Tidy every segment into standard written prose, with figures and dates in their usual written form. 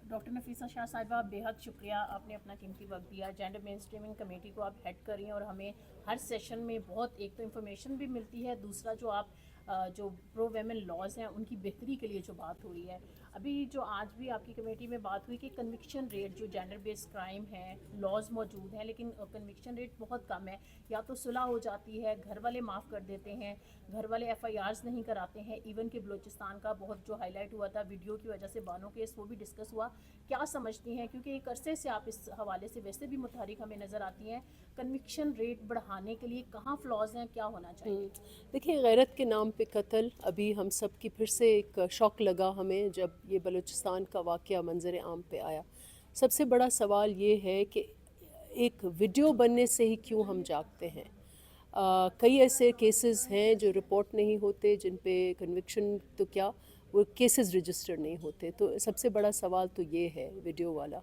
Doctor Nafisa شاہ صاحبہ، بےحد شکریہ، آپ نے اپنا قیمتی وقت دیا. جینڈر مین اسٹریمنگ کمیٹی کو آپ ہیڈ کر رہی ہیں اور ہمیں ہر سیشن میں بہت ایک تو انفارمیشن بھی ملتی ہے، دوسرا جو آپ جو پرو ویمن لاز ہیں ان کی بہتری کے لیے جو بات ہو رہی ہے. ابھی جو آج بھی آپ کی کمیٹی میں بات ہوئی کہ کنوکشن ریٹ جو جینڈر بیس کرائم ہے، لاز موجود ہیں لیکن کنوکشن ریٹ بہت کم ہے. یا تو صلح ہو جاتی ہے، گھر والے معاف کر دیتے ہیں، گھر والے ایف آئی آرز نہیں کراتے ہیں. ایون کہ بلوچستان کا بہت جو ہائی لائٹ ہوا تھا ویڈیو کی وجہ سے بانو کیس، وہ بھی ڈسکس ہوا. کیا سمجھتی ہیں، کیونکہ ایک عرصے سے آپ اس حوالے سے ویسے بھی متحرک ہمیں نظر آتی ہیں، کنوکشن ریٹ بڑھانے کے لیے کہاں فلاز ہیں، کیا ہونا چاہیے؟ دیکھیں، غیرت کے نام پہ قتل، ابھی ہم سب کی پھر سے ایک شوق لگا ہمیں جب یہ بلوچستان کا واقعہ منظر عام پہ آیا. سب سے بڑا سوال یہ ہے کہ ایک ویڈیو بننے سے ہی کیوں ہم جاگتے ہیں. کئی ایسے کیسز ہیں جو رپورٹ نہیں ہوتے، جن پہ کنوکشن تو کیا وہ کیسز رجسٹر نہیں ہوتے. تو سب سے بڑا سوال تو یہ ہے ویڈیو والا.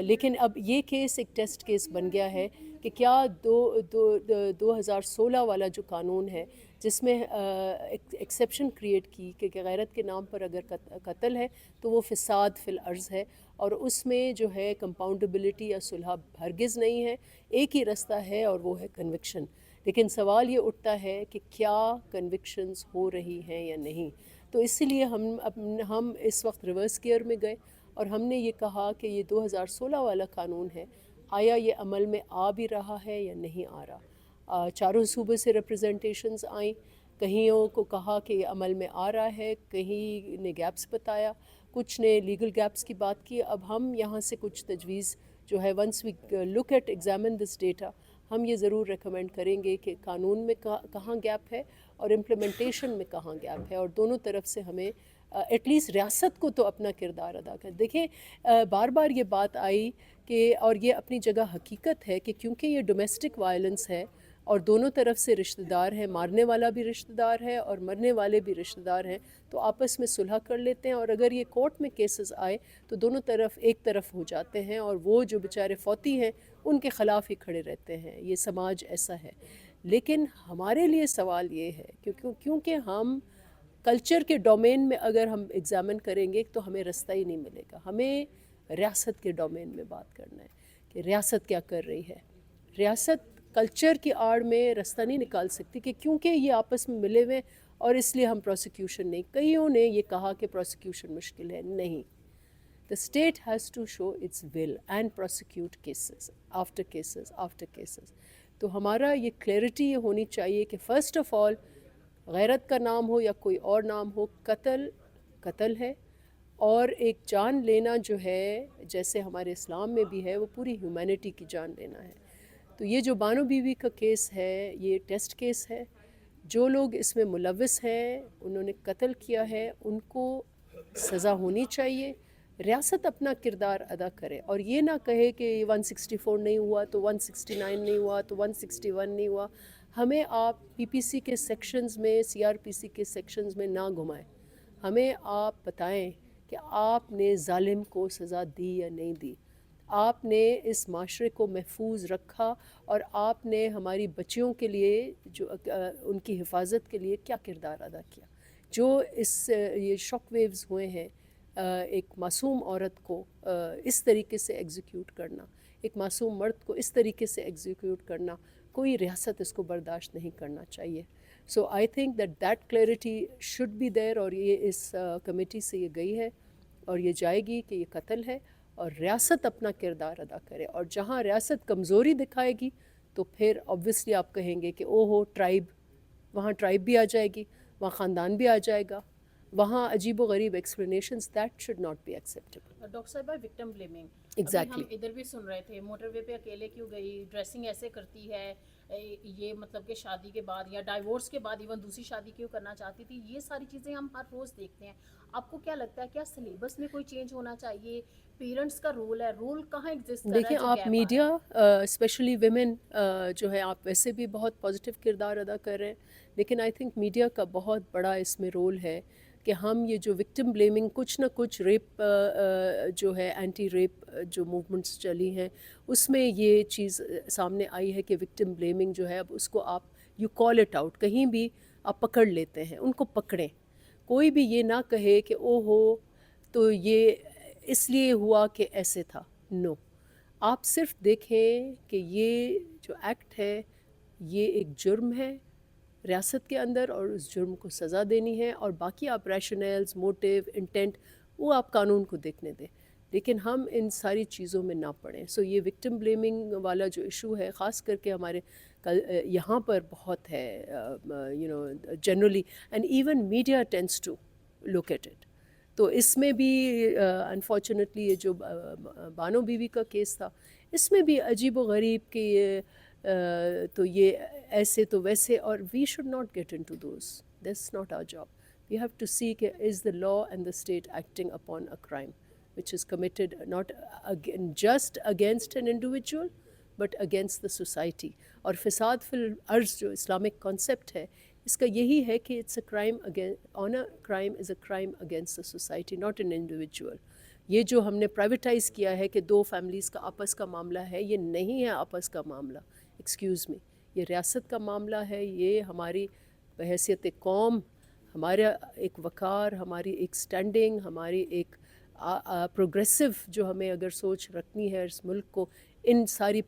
لیکن اب یہ کیس ایک ٹیسٹ کیس بن گیا ہے کہ کیا 2016 والا جو قانون ہے جس میں ایکسیپشن کریٹ کی کہ غیرت کے نام پر اگر قتل ہے تو وہ فساد فی الارض ہے، اور اس میں جو ہے کمپاؤنڈیبلٹی یا صلح ہرگز نہیں ہے. ایک ہی رستہ ہے اور وہ ہے کنوکشن. لیکن سوال یہ اٹھتا ہے کہ کیا کنوکشنز ہو رہی ہیں یا نہیں. تو اس لیے ہم اس وقت ریورس گیئر میں گئے اور ہم نے یہ کہا کہ یہ 2016 والا قانون ہے، آیا یہ عمل میں آ بھی رہا ہے یا نہیں آ رہا. چاروں صوبے سے ریپرزنٹیشنز آئیں، کہیں کو کہا کہ یہ عمل میں آ رہا ہے، کہیں نے گیپس بتایا، کچھ نے لیگل گیپس کی بات کی. اب ہم یہاں سے کچھ تجویز جو ہے once we look at examine this data, ہم یہ ضرور ریکمینڈ کریں گے کہ قانون میں کہاں گیپ ہے اور امپلیمنٹیشن میں کہاں گیپ ہے، اور دونوں طرف سے ہمیں ایٹ لیسٹ ریاست کو تو اپنا کردار ادا کر. دیکھیں، بار بار یہ بات آئی کہ، اور یہ اپنی جگہ حقیقت ہے کہ کیونکہ یہ ڈومیسٹک وائلنس ہے اور دونوں طرف سے رشتہ دار ہیں، مارنے والا بھی رشتہ دار ہے اور مرنے والے بھی رشتہ دار ہیں، تو آپس میں صلح کر لیتے ہیں. اور اگر یہ کورٹ میں کیسز آئے تو دونوں طرف ایک طرف ہو جاتے ہیں، اور وہ جو بیچارے فوتی ہیں ان کے خلاف ہی کھڑے رہتے ہیں. یہ سماج ایسا ہے. لیکن ہمارے لیے سوال یہ ہے کیونکہ ہم کلچر کے ڈومین میں اگر ہم ایگزامن کریں گے تو ہمیں رستہ ہی نہیں ملے گا. ہمیں ریاست کے ڈومین میں بات کرنا ہے کہ ریاست کیا کر رہی ہے. ریاست کلچر کی آڑ میں رستہ نہیں نکال سکتی کہ کیونکہ یہ آپس میں ملے ہوئے اور اس لیے ہم پروسیکیوشن نہیں. کئیوں نے یہ کہا کہ پروسیکیوشن مشکل ہے. نہیں، the state has to show its will and prosecute cases after cases after cases. تو ہمارا یہ کلیئرٹی یہ ہونی چاہیے کہ فرسٹ آف آل غیرت کا نام ہو یا کوئی اور نام ہو، قتل قتل ہے، اور ایک جان لینا جو ہے جیسے ہمارے اسلام میں بھی ہے وہ پوری ہیومینٹی کی جان لینا ہے. تو یہ جو بانو بیوی کا کیس ہے یہ ٹیسٹ کیس ہے. جو لوگ اس میں ملوث ہیں، انہوں نے قتل کیا ہے، ان کو سزا ہونی چاہیے. ریاست اپنا کردار ادا کرے اور یہ نہ کہے کہ 164 نہیں ہوا تو 169 نہیں ہوا تو 161 نہیں ہوا. ہمیں آپ پی پی سی کے سیکشنز میں، سی آر پی سی کے سیکشنز میں نہ گھمائیں. ہمیں آپ بتائیں کہ آپ نے ظالم کو سزا دی یا نہیں دی، آپ نے اس معاشرے کو محفوظ رکھا، اور آپ نے ہماری بچیوں کے لیے جو ان کی حفاظت کے لیے کیا کردار ادا کیا. جو یہ شاک ویوز ہوئے ہیں، ایک معصوم عورت کو اس طریقے سے ایگزیکیوٹ کرنا، ایک معصوم مرد کو اس طریقے سے ایگزیکیوٹ کرنا، کوئی ریاست اس کو برداشت نہیں کرنا چاہیے. So I think that clarity should be there, اور یہ اس کمیٹی سے یہ گئی ہے اور یہ جائے گی کہ یہ قتل ہے، اور ریاست اپنا کردار ادا کرے. اور جہاں ریاست کمزوری دکھائے گی تو پھر آبویسلی آپ کہیں گے کہ او ہو ٹرائب، وہاں ٹرائب بھی آ جائے گی، وہاں خاندان بھی آ جائے گا، وہاں عجیب و غریب explanations. That should not be acceptable. Doctor صاحبہ، وکٹم بلیمنگ، ابھی ہم ایگزیکٹلی. ادھر بھی سن رہے تھے موٹر وے پہ اکیلے کیوں گئی، ڈریسنگ ایسے کرتی ہے، یہ مطلب کہ شادی کے بعد یا ڈائیورس کے بعد ایون دوسری شادی کیوں کرنا چاہتی تھی. یہ ساری چیزیں ہم ہر روز دیکھتے ہیں. آپ کو کیا لگتا ہے کیا سلیبس میں کوئی چینج ہونا چاہیے؟ پیرنٹس کا رول ہے، رول کہاں ایگزسٹ کر رہا ہے دیکھیں، جو آپ گیپ آ رہا میڈیا ہے؟ اسپیشلی ویمن جو ہے، آپ ویسے بھی بہت پازیٹیو کردار ادا کر رہے ہیں، لیکن آئی تھنک میڈیا کا بہت بڑا اس میں رول ہے کہ ہم یہ جو وکٹم بلیمنگ، کچھ نہ کچھ ریپ جو ہے، اینٹی ریپ جو موومنٹس چلی ہیں، اس میں یہ چیز سامنے آئی ہے کہ وکٹم بلیمنگ جو ہے، اب اس کو آپ یو کال اٹ آؤٹ، کہیں بھی آپ پکڑ لیتے ہیں، ان کو پکڑیں. کوئی بھی یہ نہ کہے کہ او ہو تو یہ اس لیے ہوا کہ ایسے تھا. نو، آپ صرف دیکھیں کہ یہ جو ایکٹ ہے یہ ایک جرم ہے ریاست کے اندر اور اس جرم کو سزا دینی ہے، اور باقی آپ ریشنلز، موٹیو، انٹینٹ وہ آپ قانون کو دیکھنے دیں، لیکن ہم ان ساری چیزوں میں نہ پڑیں. سو یہ وکٹم بلیمنگ والا جو ایشو ہے خاص کر کے ہمارے یہاں پر بہت ہے، generally, and even media tends to look at it. تو اس میں بھی انفارچونیٹلی یہ جو بانو بیوی کا کیس تھا اس میں بھی عجیب و غریب کہ یہ تو یہ ایسے تو ویسے، اور we should not get into those. That's not our job. We have to see کہ is the law and the state acting upon a crime which is committed not just against an individual but against the society. اور فساد فی الارض جو Islamic concept ہے اس کا یہی ہے کہ it's a crime crime is a crime against the society, not an individual. یہ جو ہم نے پرائیویٹائز کیا ہے کہ دو فیملیز کا آپس کا معاملہ ہے، یہ نہیں ہے آپس کا معاملہ. ایکسکیوز می، یہ ریاست کا معاملہ ہے. یہ ہماری بحیثیت قوم، ہمارا ایک وقار، ہماری ایک سٹینڈنگ، ہماری ایک پروگریسو جو ہمیں اگر سوچ رکھنی ہے اس ملک کو ان ساری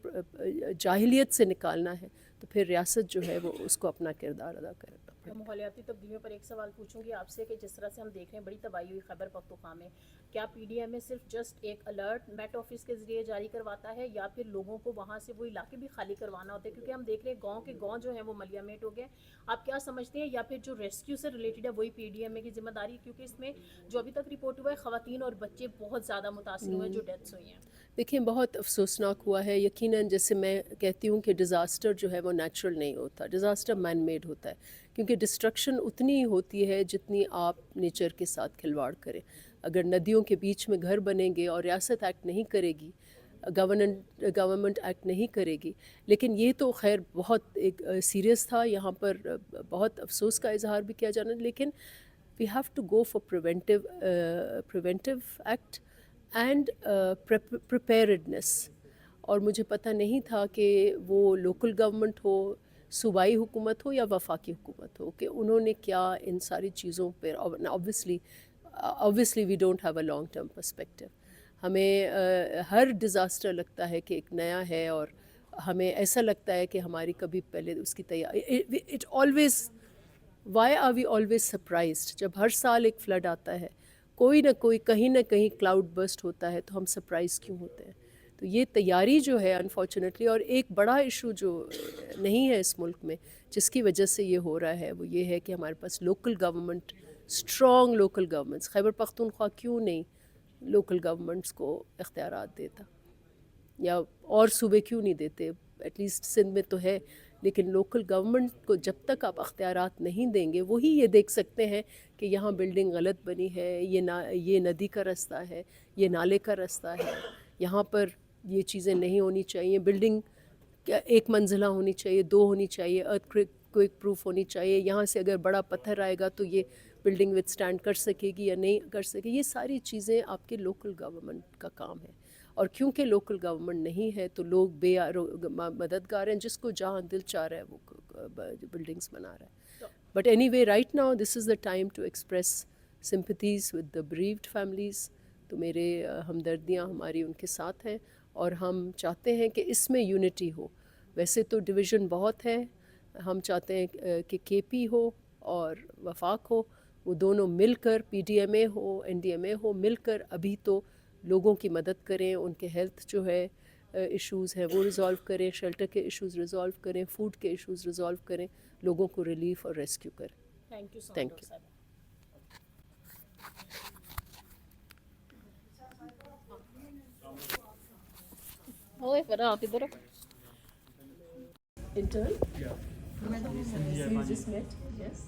جاہلیت سے نکالنا ہے تو پھر ریاست جو ہے وہ اس کو اپنا کردار ادا کرنا پڑے. ماحولیاتی تبدیلیوں پر ایک سوال پوچھوں گی آپ سے کہ جس طرح سے ہم دیکھ رہے ہیں بڑی تباہی ہوئی خیبر پختونخوا میں، کیا پی ڈی ایم اے صرف جسٹ ایک الرٹ میٹ آفس کے ذریعے جاری کرواتا ہے یا پھر لوگوں کو وہاں سے وہ علاقے بھی خالی کروانا ہوتا ہے؟ کیونکہ ہم دیکھ رہے ہیں گاؤں کے گاؤں جو ہیں وہ ملیا میٹ ہو گئے. آپ کیا سمجھتے ہیں، یا پھر جو ریسکیو سے ریلیٹڈ ہے وہی پی ڈی ایم اے کی ذمہ داری؟ کیونکہ اس میں جو ابھی تک رپورٹ ہوا ہے خواتین اور بچے بہت زیادہ متاثر ہوئے ہیں جو ڈیتھس ہوئی ہیں. دیکھیں بہت افسوسناک ہوا ہے. یقیناً جیسے میں کہتی ہوں کہ ڈیزاسٹر جو ہے وہ نیچرل نہیں ہوتا، ڈیزاسٹر مین میڈ ہوتا ہے، کیونکہ ڈسٹرکشن اتنی ہی ہوتی ہے جتنی آپ نیچر کے ساتھ کھلواڑ کریں. اگر ندیوں کے بیچ میں گھر بنیں گے اور ریاست ایکٹ نہیں کرے گی، گورنمنٹ ایکٹ نہیں کرے گی، لیکن یہ تو خیر بہت ایک سیریس تھا، یہاں پر بہت افسوس کا اظہار بھی کیا جانا، لیکن we have to go for preventive act and preparedness. اور مجھے پتہ نہیں تھا کہ وہ لوکل گورنمنٹ ہو، صوبائی حکومت ہو یا وفاقی حکومت ہو، کہ انہوں نے کیا ان ساری چیزوں پہ. obviously we don't have a long term perspective. ہمیں ہر ڈیزاسٹر لگتا ہے کہ ایک نیا ہے اور ہمیں ایسا لگتا ہے کہ ہماری کبھی پہلے اس کی تیاری. It always why are we always surprised? جب ہر سال ایک فلڈ آتا ہے، کوئی نہ کوئی کہیں نہ کہیں کلاؤڈ برسٹ ہوتا ہے، تو ہم سرپرائز کیوں ہوتے ہیں؟ تو یہ تیاری جو ہے انفارچونیٹلی، اور ایک بڑا ایشو جو نہیں ہے اس ملک میں جس کی وجہ سے یہ ہو رہا ہے وہ یہ ہے کہ ہمارے پاس local government, strong local governments. Khyber Pakhtunkhwa کیوں نہیں لوکل گورنمنٹس کو اختیارات دیتا، یا اور صوبے کیوں نہیں دیتے؟ ایٹ لیسٹ سندھ میں تو ہے، لیکن لوکل گورنمنٹ کو جب تک آپ اختیارات نہیں دیں گے، وہی یہ دیکھ سکتے ہیں کہ یہاں بلڈنگ غلط بنی ہے، یہ ندی کا رستہ ہے، یہ نالے کا رستہ ہے، یہاں پر یہ چیزیں نہیں ہونی چاہیے. بلڈنگ ایک منزلہ ہونی چاہیے، 2 ہونی چاہیے، ارتھ کوئک پروف ہونی چاہیے. یہاں سے اگر بڑا پتھر آئے گا تو یہ بلڈنگ وتھ اسٹینڈ کر سکے گی یا نہیں کر سکے. یہ ساری چیزیں آپ کے لوکل گورنمنٹ کا کام ہے، اور کیونکہ لوکل گورنمنٹ نہیں ہے تو لوگ بے مددگار ہیں، جس کو جہاں دل چاہ رہا ہے وہ بلڈنگز بنا رہا ہے. But anyway right now this is the time to express sympathies with the bereaved families. تو میرے ہمدردیاں ہماری ان کے ساتھ ہیں، اور ہم چاہتے ہیں کہ اس میں یونٹی ہو. ویسے تو ڈویژن بہت ہے، ہم چاہتے ہیں کہ کے پی ہو اور وفاق ہو، وہ دونوں مل کر، پی ڈی ایم اے ہو، این ڈی ایم اے ہو، مل کر ابھی تو لوگوں کی مدد کریں، ان کے ہیلتھ جو ہے ایشوز ہیں وہ ریزالو کریں، شیلٹر کے ایشوز ریزالو کریں، فوڈ کے ایشوز ریزالو کریں، لوگوں کو ریلیف اور ریسکیو کریں. Thank you so Thank much. you. اوئے فرا آپ ادھر Intern? Yeah. You just met? Yes.